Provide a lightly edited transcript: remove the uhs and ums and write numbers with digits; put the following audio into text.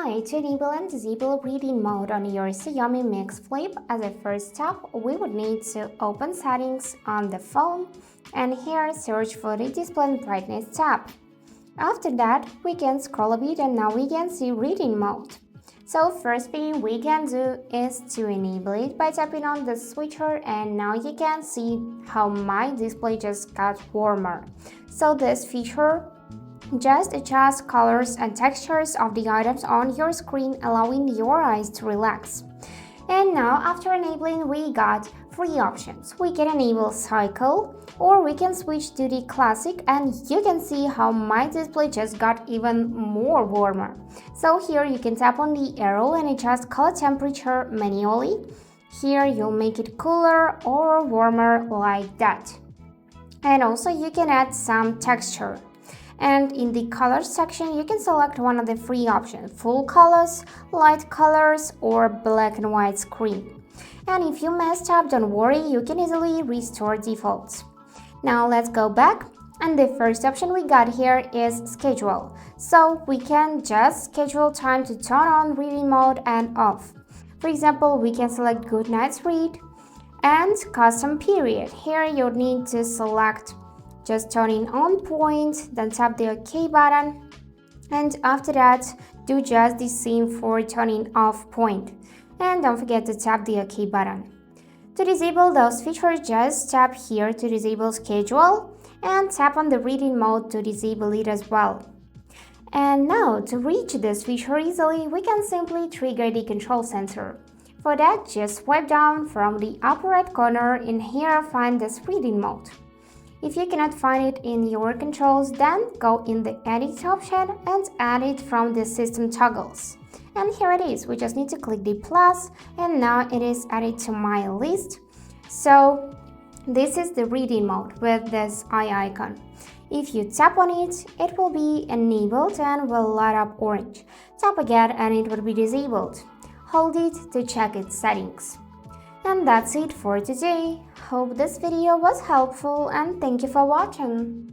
Hi, to enable and disable reading mode on your Xiaomi Mix Flip, as a first step, we would need to open settings on the phone and here search for the display and brightness tab. After that, we can scroll a bit and now we can see reading mode. So first thing we can do is to enable it by tapping on the switcher, and now you can see how my display just got warmer. So this feature just adjust colors and textures of the items on your screen, allowing your eyes to relax. And now after enabling, we got three options. We can enable cycle or we can switch to the classic, and you can see how my display just got even more warmer. So here you can tap on the arrow and adjust color temperature manually. Here you'll make it cooler or warmer like that. And also you can add some texture. And in the colors section, you can select one of the three options: full colors, light colors, or black and white screen. And if you messed up, don't worry, you can easily restore defaults. Now let's go back, and the first option we got here is schedule. So we can just schedule time to turn on reading mode and off. For example, we can select good night's read and custom period. Here you'll need to select just turning on point, then tap the OK button, and after that do just the same for turning off point, and don't forget to tap the OK button. To disable those features, just tap here to disable schedule and tap on the reading mode to disable it as well. And now to reach this feature easily, we can simply trigger the control center. For that, just swipe down from the upper right corner, and here find this reading mode. If you cannot find it in your controls, then go in the edit option and add it from the system toggles. And here it is, we just need to click the plus, and now it is added to my list. So this is the reading mode with this eye icon. If you tap on it, it will be enabled and will light up orange. Tap again and it will be disabled. Hold it to check its settings. And that's it for today. Hope this video was helpful and thank you for watching.